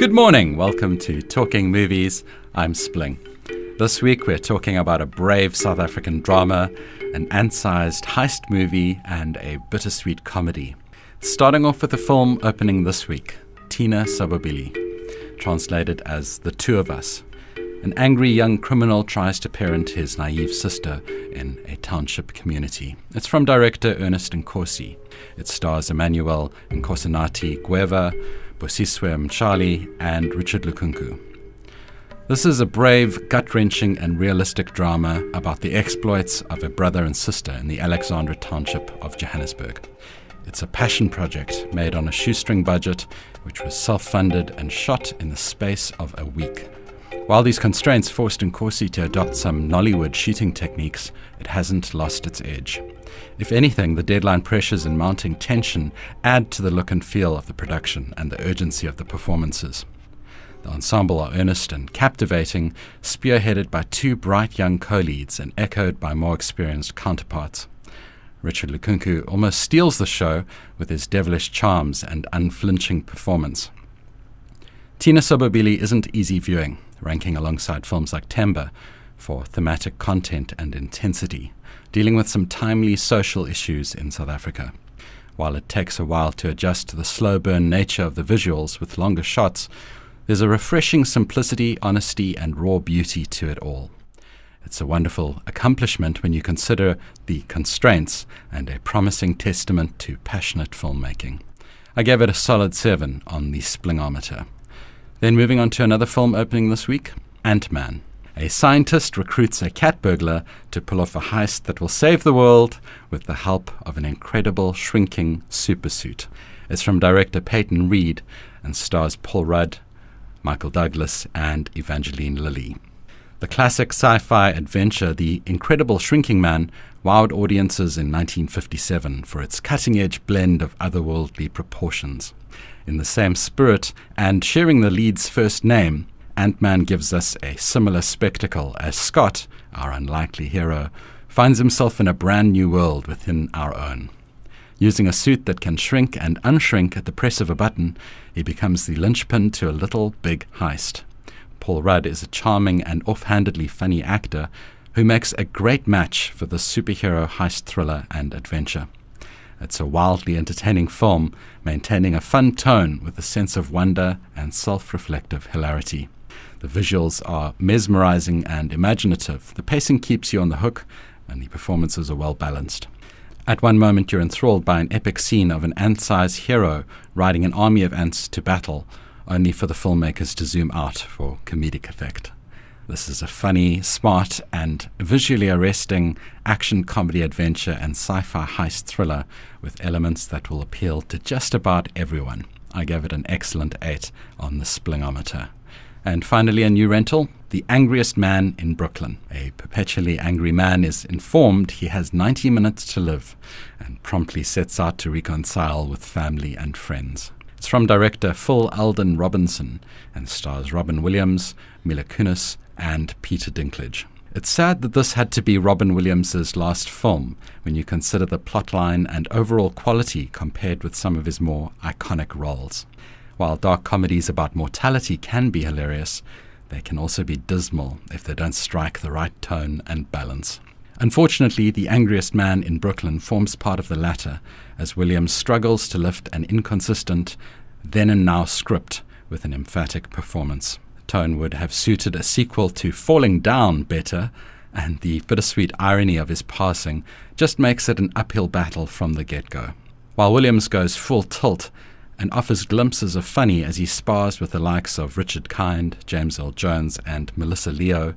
Good morning, welcome to Talking Movies. I'm Spling. This week we're talking about a brave South African drama, an ant-sized heist movie, and a bittersweet comedy. Starting off with a film opening this week, Thina Sobabili, translated as The Two of Us. An angry young criminal tries to parent his naive sister in a township community. It's from director Ernest Nkosi. It stars Emmanuel Nkosinati Gueva, Bosiswe Mchali, and Richard Lukunku. This is a brave, gut-wrenching and realistic drama about the exploits of a brother and sister in the Alexandra township of Johannesburg. It's a passion project made on a shoestring budget, which was self-funded and shot in the space of a week. While these constraints forced Nkosi to adopt some Nollywood shooting techniques, it hasn't lost its edge. If anything, the deadline pressures and mounting tension add to the look and feel of the production and the urgency of the performances. The ensemble are earnest and captivating, spearheaded by two bright young co-leads and echoed by more experienced counterparts. Richard Lukunku almost steals the show with his devilish charms and unflinching performance. Thina Sobabili isn't easy viewing, ranking alongside films like Temba for thematic content and intensity, dealing with some timely social issues in South Africa. While it takes a while to adjust to the slow burn nature of the visuals with longer shots, there's a refreshing simplicity, honesty, and raw beauty to it all. It's a wonderful accomplishment when you consider the constraints and a promising testament to passionate filmmaking. I gave it a solid 7 on the Splingometer. Then moving on to another film opening this week, Ant-Man. A scientist recruits a cat burglar to pull off a heist that will save the world with the help of an incredible shrinking supersuit. It's from director Peyton Reed and stars Paul Rudd, Michael Douglas, and Evangeline Lilly. The classic sci-fi adventure The Incredible Shrinking Man wowed audiences in 1957 for its cutting-edge blend of otherworldly proportions. In the same spirit, and sharing the lead's first name, Ant-Man gives us a similar spectacle as Scott, our unlikely hero, finds himself in a brand new world within our own. Using a suit that can shrink and unshrink at the press of a button, he becomes the linchpin to a little big heist. Paul Rudd is a charming and offhandedly funny actor who makes a great match for the superhero heist thriller and adventure. It's a wildly entertaining film, maintaining a fun tone with a sense of wonder and self-reflective hilarity. The visuals are mesmerizing and imaginative, the pacing keeps you on the hook, and the performances are well balanced. At one moment you're enthralled by an epic scene of an ant-sized hero riding an army of ants to battle, only for the filmmakers to zoom out for comedic effect. This is a funny, smart, and visually arresting action comedy adventure and sci-fi heist thriller with elements that will appeal to just about everyone. I gave it an excellent 8 on the Splingometer. And finally, a new rental, The Angriest Man in Brooklyn. A perpetually angry man is informed he has 90 minutes to live and promptly sets out to reconcile with family and friends. It's from director Phil Alden Robinson and stars Robin Williams, Mila Kunis, and Peter Dinklage. It's sad that this had to be Robin Williams' last film when you consider the plotline and overall quality compared with some of his more iconic roles. While dark comedies about mortality can be hilarious, they can also be dismal if they don't strike the right tone and balance. Unfortunately, The Angriest Man in Brooklyn forms part of the latter, as Williams struggles to lift an inconsistent then and now script with an emphatic performance. The tone would have suited a sequel to Falling Down better, and the bittersweet irony of his passing just makes it an uphill battle from the get-go. While Williams goes full tilt and offers glimpses of funny as he spars with the likes of Richard Kind, James Earl Jones, and Melissa Leo,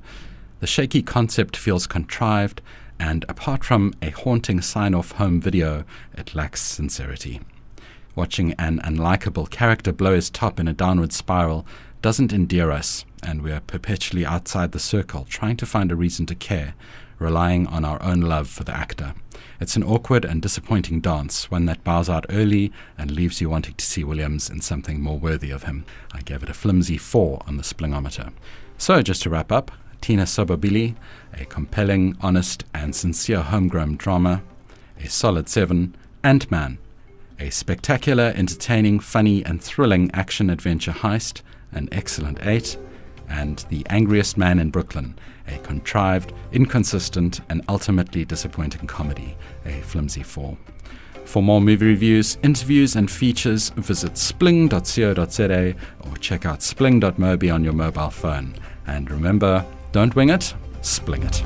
the shaky concept feels contrived, and apart from a haunting sign-off home video, it lacks sincerity. Watching an unlikable character blow his top in a downward spiral doesn't endear us, and we are perpetually outside the circle, trying to find a reason to care, relying on our own love for the actor. It's an awkward and disappointing dance, one that bows out early and leaves you wanting to see Williams in something more worthy of him. I gave it a flimsy 4 on the Splingometer. So, just to wrap up, Thina Sobabili, a compelling, honest, and sincere homegrown drama, a solid 7, Ant-Man, a spectacular, entertaining, funny, and thrilling action-adventure heist, an excellent 8, and The Angriest Man in Brooklyn, a contrived, inconsistent, and ultimately disappointing comedy, a flimsy 4. For more movie reviews, interviews, and features, visit spling.co.za or check out spling.mobi on your mobile phone. And remember, don't wing it, spling it.